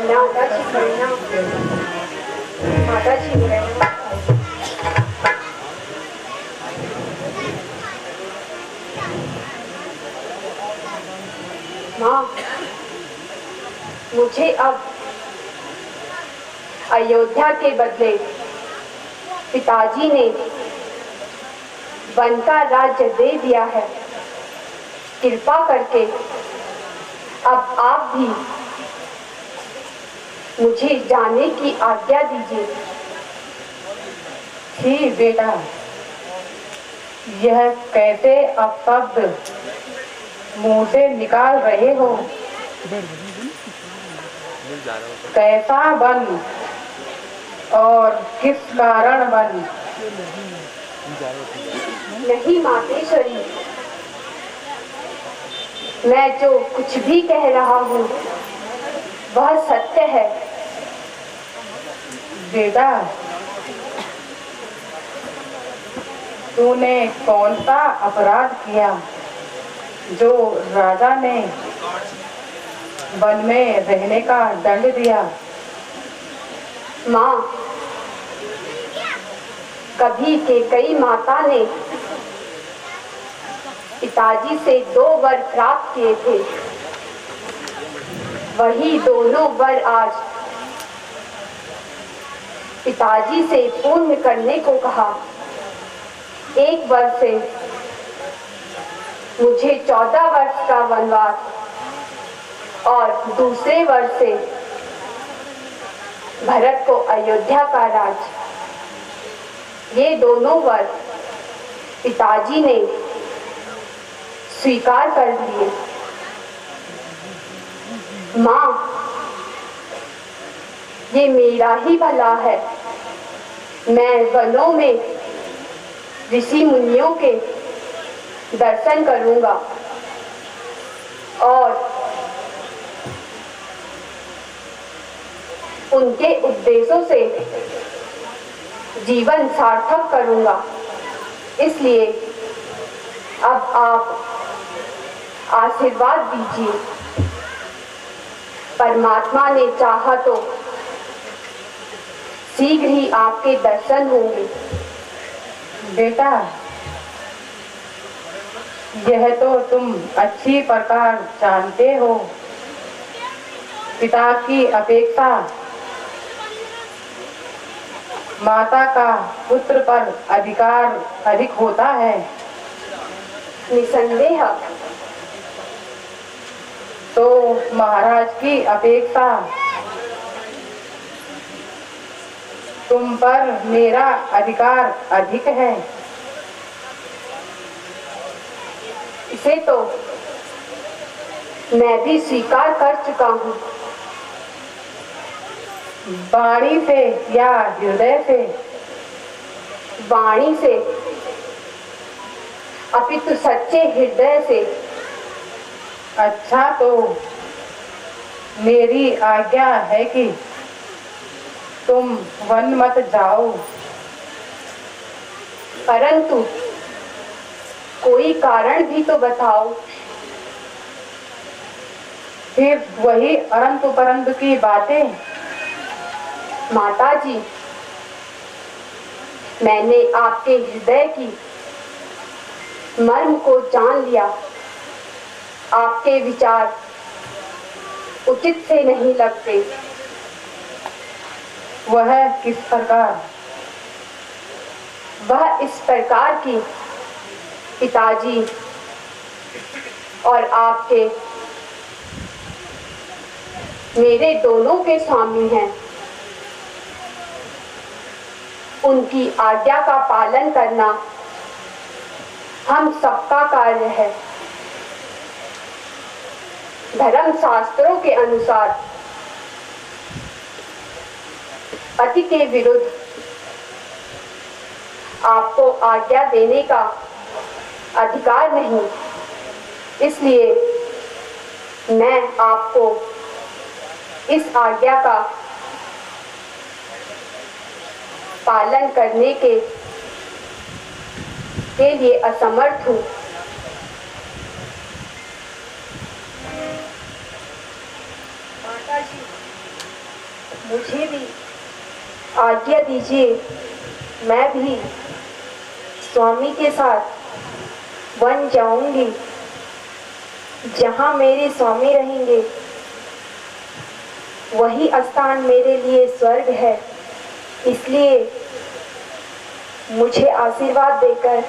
माताजी प्रणाम। माताजी प्रणाम। माँ, मुझे अब अयोध्या के बदले पिताजी ने वन का राज्य दे दिया है। कृपा करके अब आप भी मुझे जाने की आज्ञा दीजिए। जी बेटा, यह कैसे अपशब्द मुंह से निकाल रहे हो? कैसा वन और किस कारण वन? नहीं मातेश्वरी, मैं जो कुछ भी कह रहा हूँ वह सत्य है। बेटा, तूने कौन सा अपराध किया जो राजा ने वन में रहने का दंड दिया? माँ, कभी के कई माता ने पिताजी से 2 वर प्राप्त किए थे। वही दोनों वर आज पिताजी से पूर्ण करने को कहा। एक वर से मुझे 14 वर्ष का वनवास और दूसरे वर से भरत को अयोध्या का राज्य। ये दोनों वर पिताजी ने स्वीकार कर लिए। माँ, ये मेरा ही भला है। मैं वनों में ऋषि मुनियों के दर्शन करूंगा और उनके उपदेशों से जीवन सार्थक करूंगा। इसलिए अब आप आशीर्वाद दीजिए। परमात्मा ने चाहा तो शीघ्र ही आपके दर्शन होंगे। बेटा, यह तो तुम अच्छी प्रकार जानते हो, पिता की अपेक्षा माता का पुत्र पर अधिकार अधिक होता है। निसंदेह। तो महाराज की अपेक्षा तुम पर मेरा अधिकार अधिक है। इसे तो मैं भी स्वीकार कर चुका हूँ। वाणी से या हृदय से? वाणी से, अपितु सच्चे हृदय से। अच्छा, तो मेरी आज्ञा है कि तुम वन मत जाओ। परंतु कोई कारण भी तो बताओ। फिर वही अरंतु परंतु की बातें। माताजी, मैंने आपके हृदय की मर्म को जान लिया। आपके विचार उचित से नहीं लगते। वह किस प्रकार? वह इस प्रकार की पिताजी और आपके मेरे दोनों के स्वामी हैं। उनकी आज्ञा का पालन करना हम सबका कार्य है। धर्म शास्त्रों के अनुसार पति के विरुद्ध आपको आज्ञा देने का अधिकार नहीं। इसलिए मैं आपको इस आज्ञा का पालन करने के लिए असमर्थ हूँ। माताजी, मुझे भी आज्ञा दीजिए, मैं भी स्वामी के साथ वन जाऊंगी। जहाँ मेरे स्वामी रहेंगे वही स्थान मेरे लिए स्वर्ग है। इसलिए मुझे आशीर्वाद देकर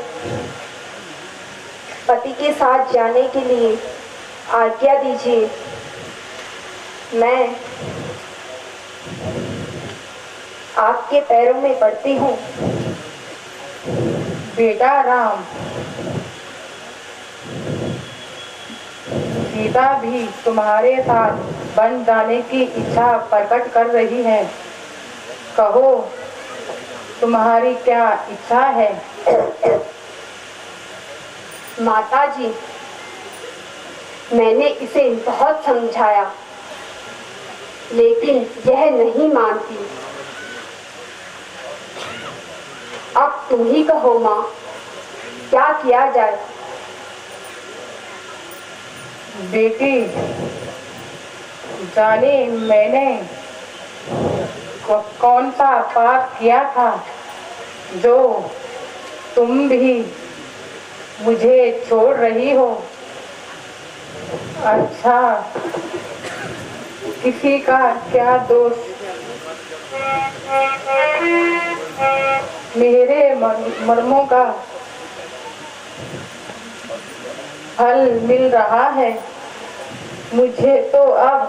पति के साथ जाने के लिए आज्ञा दीजिए। मैं आपके पैरों में पड़ती हूँ। बेटा राम, सीता भी तुम्हारे साथ वन जाने की इच्छा प्रकट कर रही है। कहो, तुम्हारी क्या इच्छा है? माता जी, मैंने इसे बहुत समझाया, लेकिन यह नहीं मानती। अब तुम ही कहो माँ, क्या किया जाए? बेटी, जाने मैंने कौन सा पाप किया था जो तुम भी मुझे छोड़ रही हो। अच्छा, किसी का क्या दोष? मेरे मर्मों का फल मिल रहा है। मुझे तो अब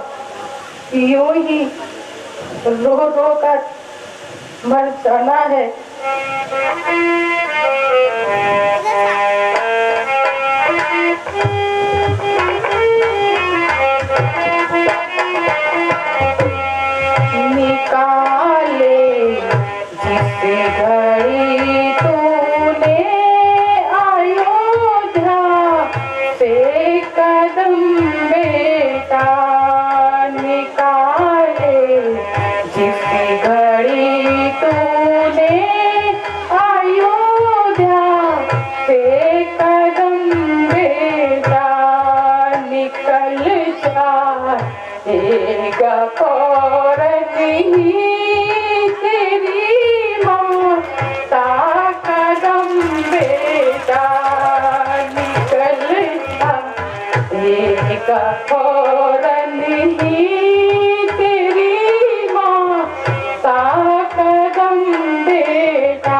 यूं ही रो रो कर मर जाना है। निकाले जिस घड़ी तूने अयोध्या से कदम बेटा, निकाले जिस घड़ी तूने अयोध्या से कदम बेटा, निकल जाएगा फौरन ही तेरी माता कदम बेटा, निकल जाएगा फौरन ही तेरी माता कदम बेटा।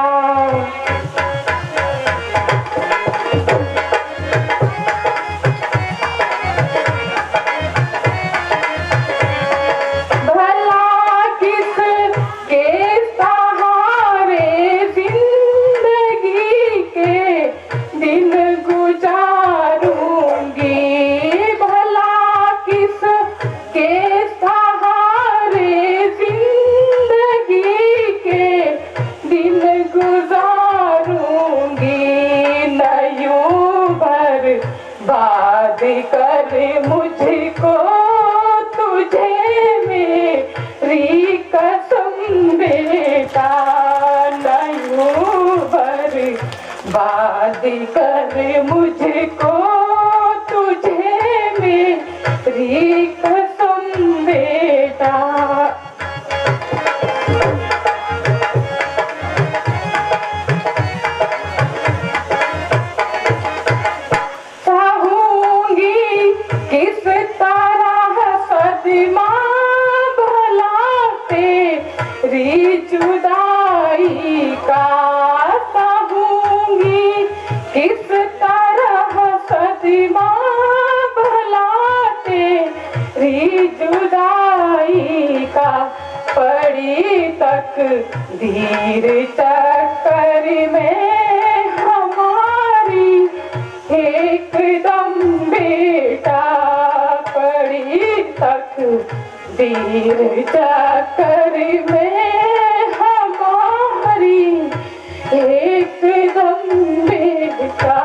बाद कर मुझको तुझे मेरी कसम बेटा, नयूं बर्बाद कर मुझको तुझे मेरी कसम बेटा। किस तरह सदमा भला तेरी जुदाई का सहूंगी, किस तरह सदमा भला तेरी जुदाई का, पड़ी तकदीर चक्कर में हमारी एकदम बेटा, पड़ी तकदीर चक्कर में हमारी एकदम बेटा।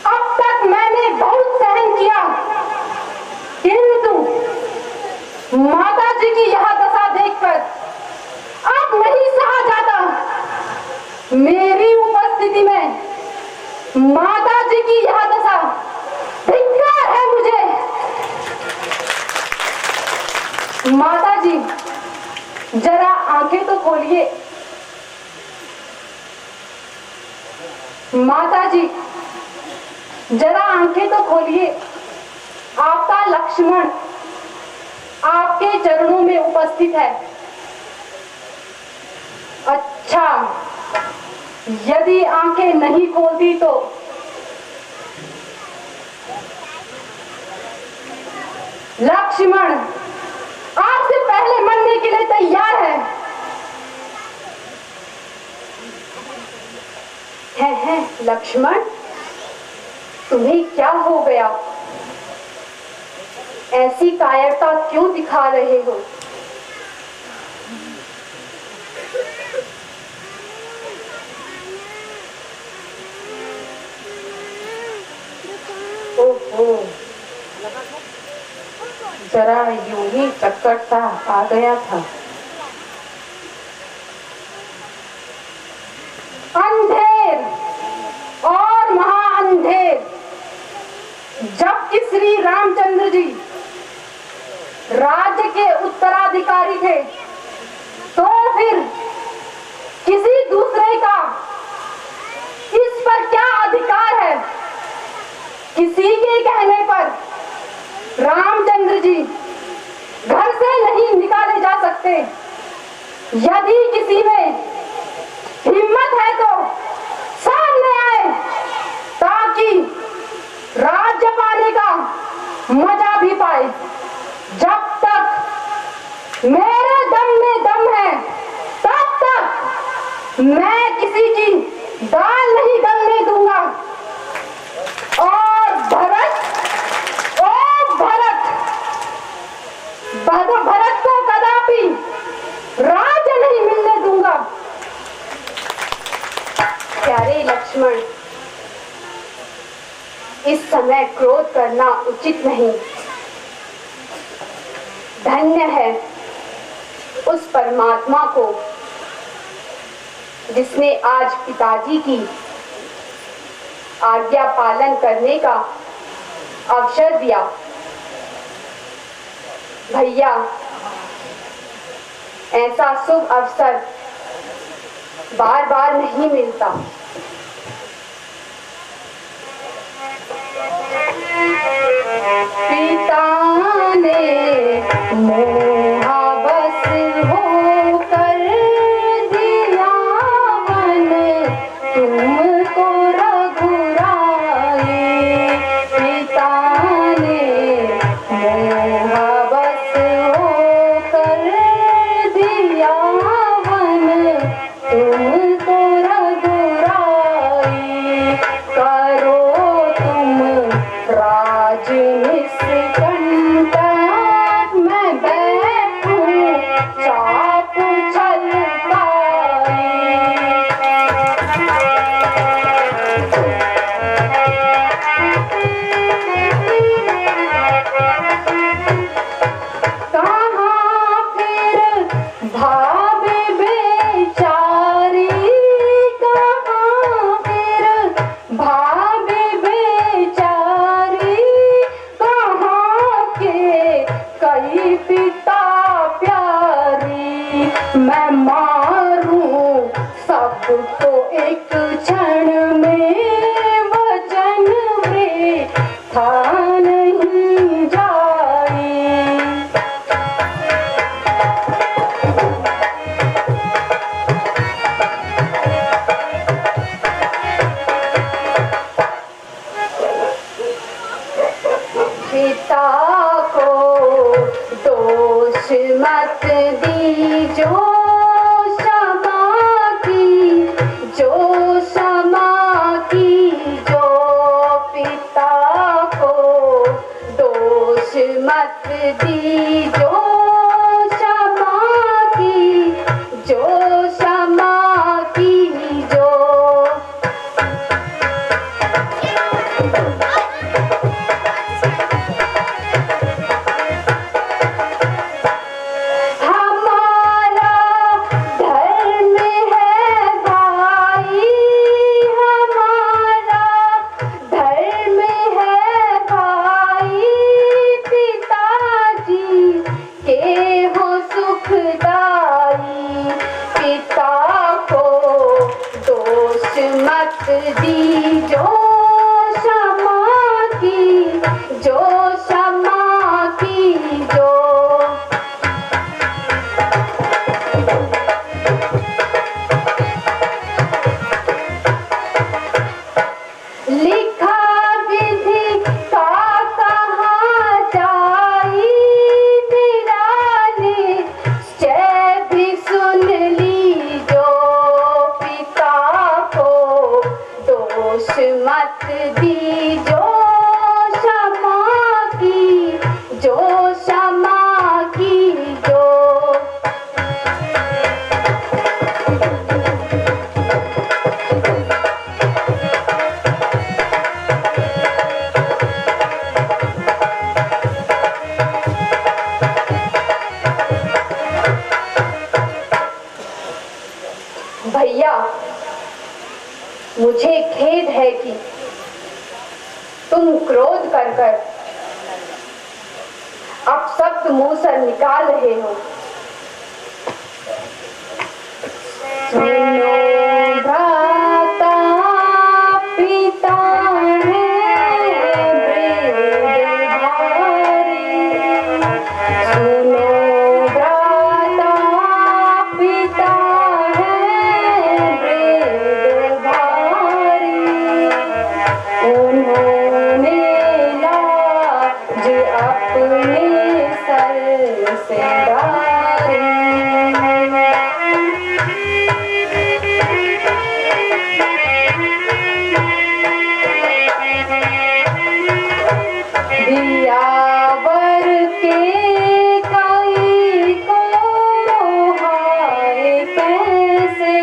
अब तक मैंने बहुत सहन किया जरा आंखें तो खोलिए। माता जी, जरा आंखें तो खोलिए। आपका लक्ष्मण आपके चरणों में उपस्थित है। अच्छा, यदि आंखें नहीं खोलती तो लक्ष्मण आपसे पहले मरने के लिए तैयार है लक्ष्मण, तुम्हें क्या हो गया? ऐसी कायरता क्यों दिखा रहे हो? ओहो, जरा यूं ही चक्कर सा आ गया था। अंधेर और महाअंधेर। जबकि श्री रामचंद्र जी राज्य के उत्तराधिकारी थे, तो फिर किसी दूसरे का इस पर क्या अधिकार है? किसी के कहने पर रामचंद्र जी घर से नहीं निकाले जा सकते। यदि किसी में हिम्मत है तो सामने आए, ताकि राज्य पाने का मजा भी पाए। जब तक मेरे दम में दम है, तब तक मैं किसी की दाल नहीं गलने दूंगा। और भरत को कदापि राज्य नहीं मिलने दूंगा। प्यारे लक्ष्मण, इस समय क्रोध करना उचित नहीं। धन्य है उस परमात्मा को जिसने आज पिताजी की आज्ञा पालन करने का अवसर दिया। भैया, ऐसा शुभ अवसर बार बार नहीं मिलता। पिता ने मोहा बस होकर दिया मन, तुमको रघुराई। पिता ने मोहा बस होकर दिया मन, तुमको रघुराई। करो तुम राज निष्कंटक, मैं बैठूं चाप छलकाई। कहाँ फिर भाभी बेचारी, कहाँ फिर भाभी बेचारी, कहाँ के कई पिता प्यारी। मैं मारूं सबको एक क्षण में, वचन वृथा नहीं जाई। पिता को दोष मत दीजो, क्षमा की जो क्षमा की जो। पिता को दोष मत दीजो, क्षमा की जो क्षमा की जो। हमारा धर्म है भाई, हमारा धर्म है भाई। पिताजी क्रोध कर कर अब शब्द मुंह से निकाल रहे हो। सुनो भ्राता पिता है वेद भारी, सुनो भ्राता पिता है वेद भारी, उन्होंने लाज अपने सर से डारी। दियावर के कई को हाय कैसे,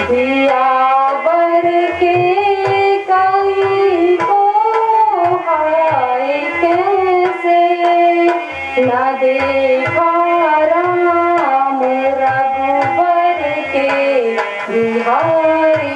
दियावर के कई को हाय कैसे, न देखा राम रघुवर के बिहारी।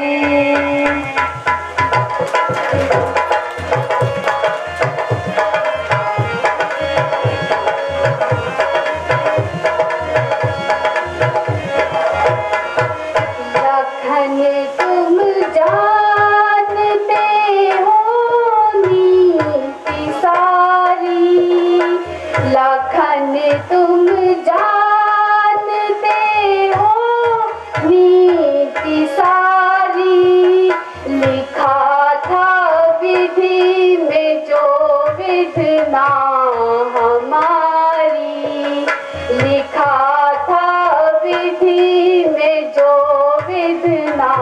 लखन तुम जानते हो नीति सारी, लखन तुम जानते हो नीति सारी, लिखा था विधि में जो विधना हमारी, लिखा था विधि में जो विधना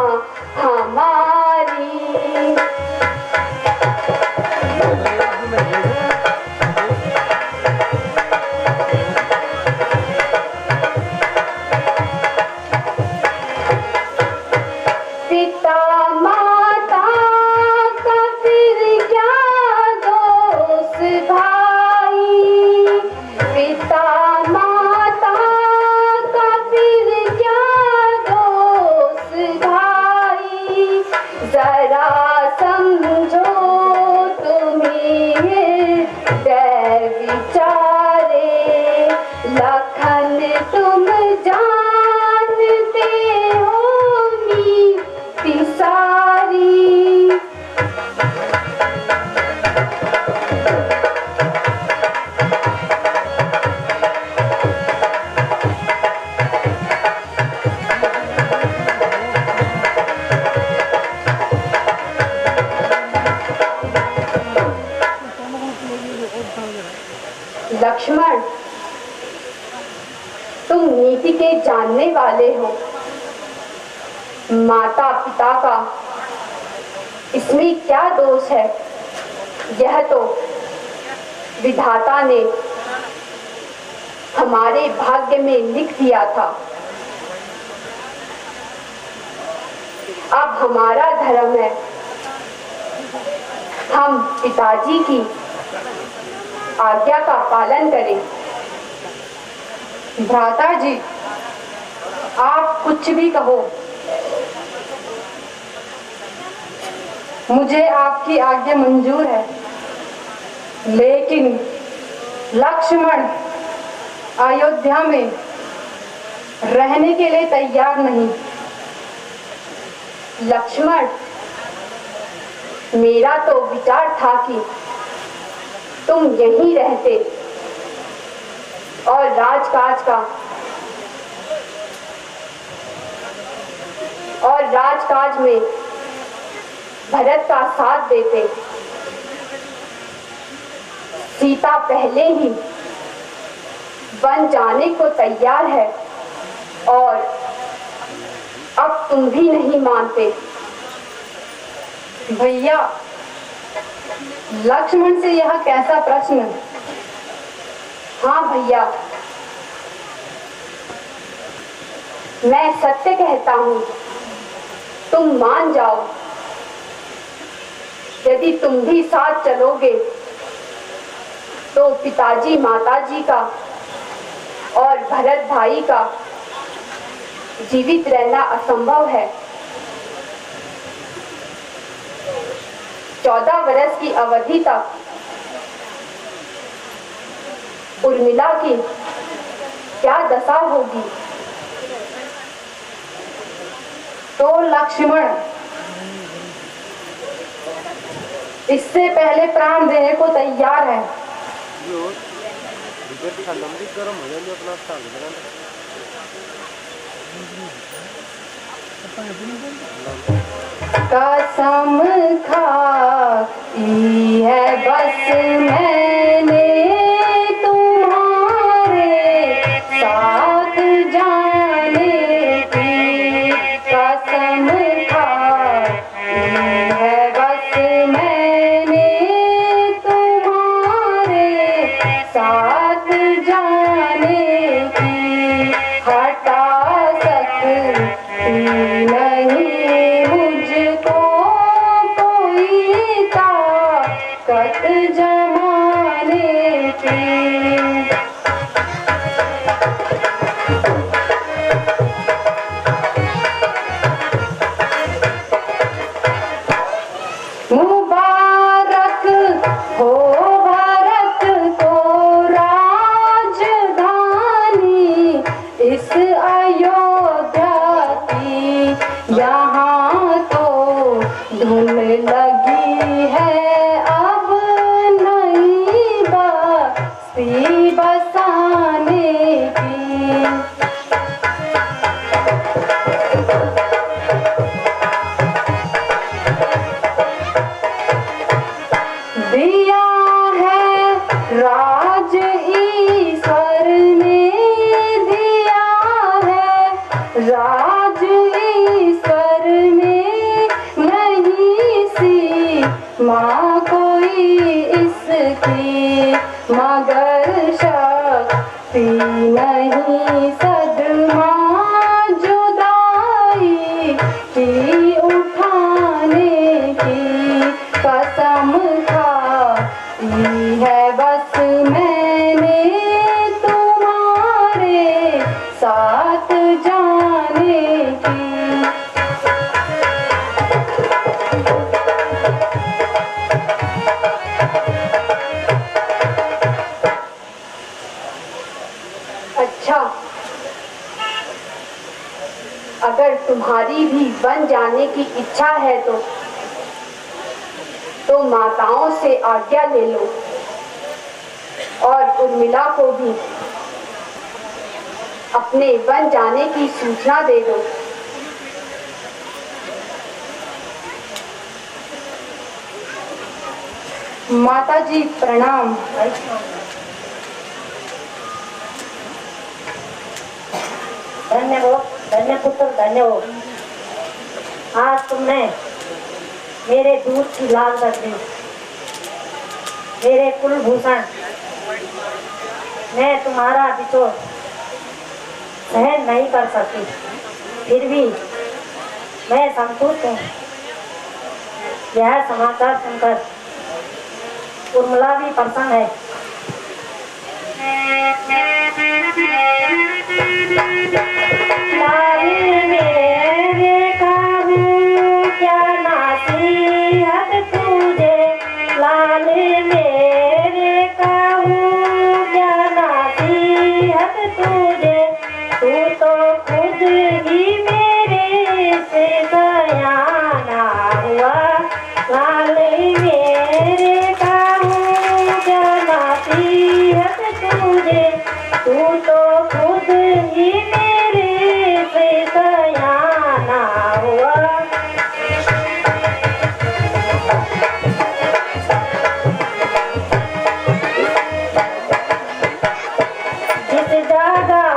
हमारी। पिता माता का फिर क्या दोष भाई, पिता माता का फिर क्या दोष भाई, जरा समझो तुम्हें दे विचारे, लखन तुम जानते हो नीति सारी। लक्ष्मण, तुम नीति के जानने वाले हो, माता पिता का इसमें क्या दोष है? यह तो विधाता ने हमारे भाग्य में लिख दिया था। अब हमारा धर्म है हम पिताजी की आज्ञा का पालन करें। भ्राता जी, आप कुछ भी कहो, मुझे आपकी आज्ञा मंजूर है, लेकिन लक्ष्मण अयोध्या में रहने के लिए तैयार नहीं। लक्ष्मण, मेरा तो विचार था कि तुम यहीं रहते और राजकाज में भरत का साथ देते। सीता पहले ही वन जाने को तैयार है और अब तुम भी नहीं मानते। भैया, लक्ष्मण से यह कैसा प्रश्न? हाँ भैया, मैं सत्य कहता हूँ, तुम मान जाओ। यदि तुम भी साथ चलोगे तो पिताजी माताजी का और भरत भाई का जीवित रहना असंभव है। 14 वर्ष की अवधि तक उर्मिला की क्या दशा होगी। तो लक्ष्मण इससे पहले प्राण देने को तैयार है। कसम खाई है बस मैंने तुम्हारे साथ जाने की, कसम खाई है बस मैंने तुम्हारे साथ जाने की, हटा सकती नहीं मुझको कोई ताकत जमाने की। मुबारक हो भारत को राजधानी इस अयोध्या की, यहाँ तो धुन लगी है अब नई बस्ती बसाने की। दिया है राज ईश्वर ने दिया है, राज ईश्वर ने नहीं सी माँ कोई इसकी, मगर शक्ति नहीं सदमा जुदाई की उठाने की, कसम खाई है बस मैंने तुम्हारे साथ जाने की। अच्छा, अगर तुम्हारी भी वन जाने की इच्छा है तो माताओं से आज्ञा ले लो और उर्मिला को भी अपने वन जाने की सूचना दे दो। माता जी प्रणाम। धन्य हो, धन्य पुत्र, धन्य हो। आज तुमने मेरे दूध की लाल कर दी, मेरे कुलभूषण। मैं तुम्हारा विचोर सहन नहीं कर सकती, फिर भी मैं संतुष्ट हूँ। यह समाचार सुनकर उर्मिला भी प्रसन्न है। लाल मेरे काबू क्या नसीहत तुझे, लाल मेरे काबू क्या नसीहत तुझे, तू तो खुद ही मेरे से सयाना हुआ, लाल मेरे काबू क्या नसीहत तुझे, तू तो खुद ही मेरे से सयाना हुआ। जिस जगह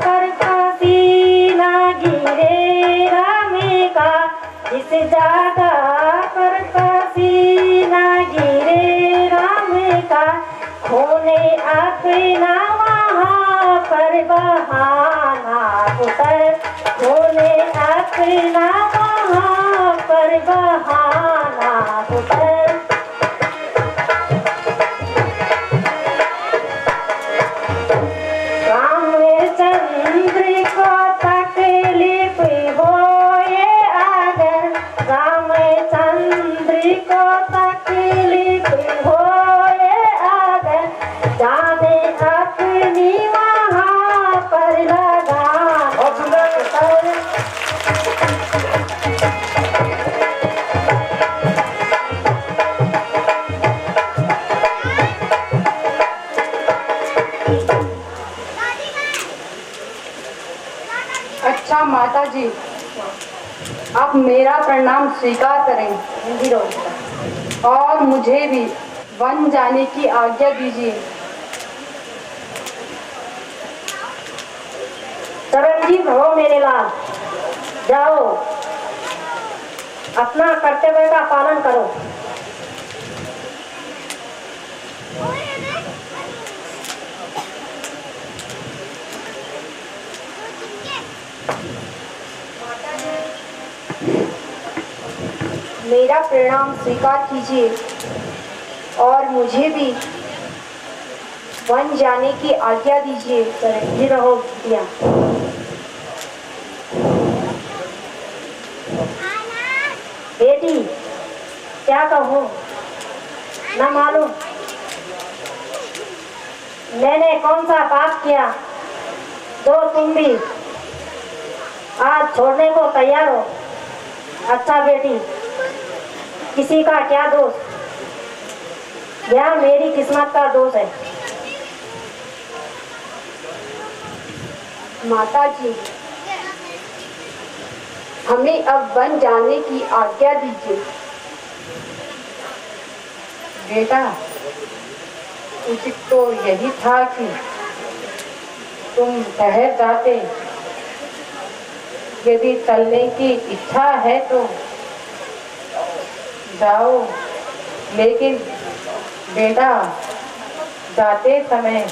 पर पसीना गिरे राम का, जिस जगह पर पसीना गिरे राम का, खूने अपना वहाँ पर बहाना पुत्र, खूने अपना वहाँ पर बहाना पुत्र। रामचंद्र को तकलीफ हो ये अगर, रामचंद्र को जी, आप मेरा प्रणाम स्वीकार करें हिंदी रहो। और मुझे भी वन जाने की आज्ञा दीजिए। सरंजीव हो मेरे लाल, जाओ अपना कर्तव्य का पालन करो। मेरा प्रणाम स्वीकार कीजिए और मुझे भी वन जाने की आज्ञा दीजिए। सरंजीव रहो बिटिया। बेटी क्या कहूँ न मालूम, मैंने कौन सा पाप किया जो तुम भी आज छोड़ने को तैयार हो। अच्छा बेटी, किसी का क्या दोष, यह मेरी किस्मत का दोष है। माता जी, हमें अब वन जाने की आज्ञा दीजिए। बेटा, उचित तो यही था कि तुम ठहर जाते। यदि चलने की इच्छा है तो जाओ, लेकिन बेटा जाते समय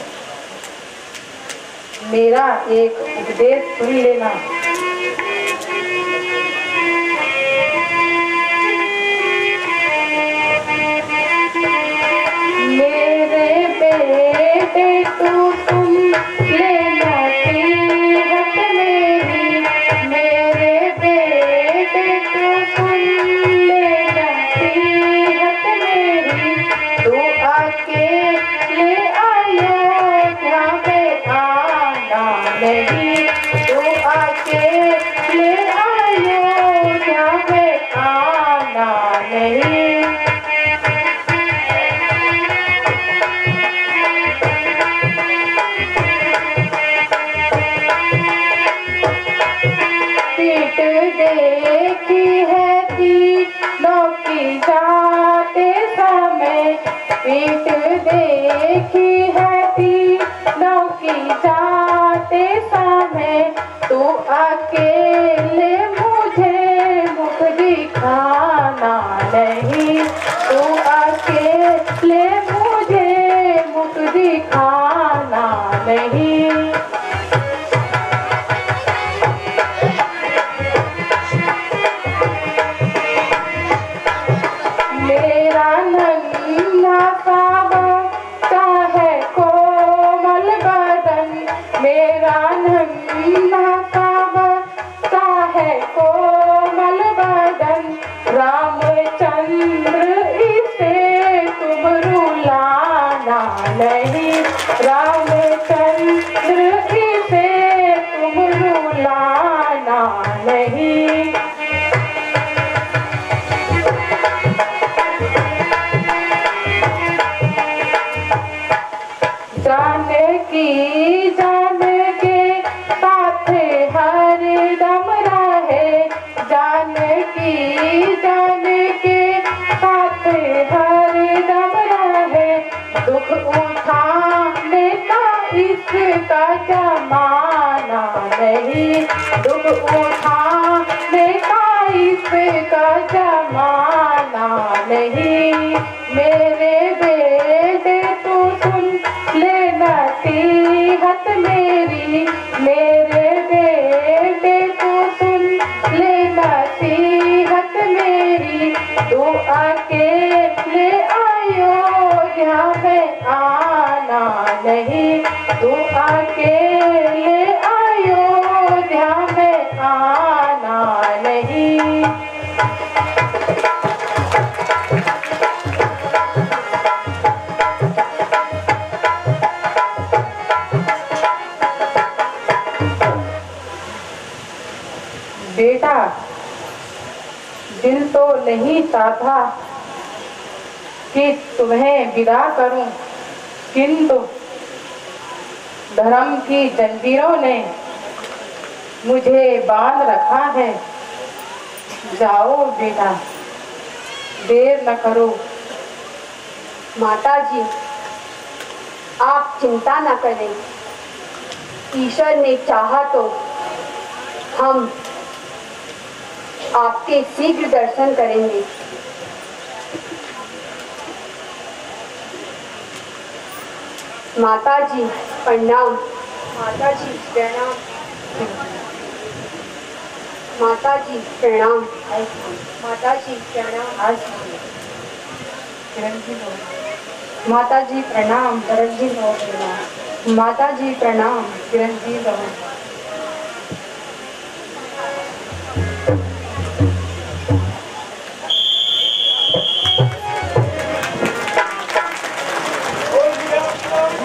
मेरा एक उपदेश सुन लेना। मेरे बेटे तू सुन लेना सीहत मेरी, मेरे बेटे तू सुन लेना सीहत मेरी। तू अकेले अयोध्या में आना नहीं, तू अकेले अयोध्या में आना नहीं। पीठ देखी है तीनों की जाते समय, पीठ देखी है तीनों की जाते समय। तू अकेले मुझे मुख दिखाना नहीं, तू अकेले मुझे मुख दिखाना नहीं। मेरा नन्हा सा है कोमल बदन, मेरा नन्हा सा है कोमल बदन। रामचंद्र इसे तुम रुलाना नहीं, रामचंद्र इसे तुम रुलाना नहीं। जान के साथ हर दम रहे, जान के साथ हर दम रहे। दुख उठाने का इसका जमाना नहीं, दुख उठाने का इसका जमाना नहीं। मेरे बेटे तू सुन लेना सीहत मेरी, मेरे बेटे तू सुन लेना सीहत मेरी। तू अकेले अयोध्या में आना नहीं, तू अकेले अयोध्या में आना नहीं। बेटा, दिल तो नहीं चाहता कि तुम्हें विदा करूं, किंतु धर्म की जंजीरों ने मुझे बांध रखा है। जाओ बेटा, देर न करो। माताजी, आप चिंता न करें। ईश्वर ने चाहा तो हम आपके शीघ्र दर्शन करेंगे। माताजी प्रणाम। माताजी प्रणाम। माताजी प्रणाम। माताजी प्रणाम। माताजी प्रणाम। रंजीत हो गया। माताजी प्रणाम। चिरंजीव रहो।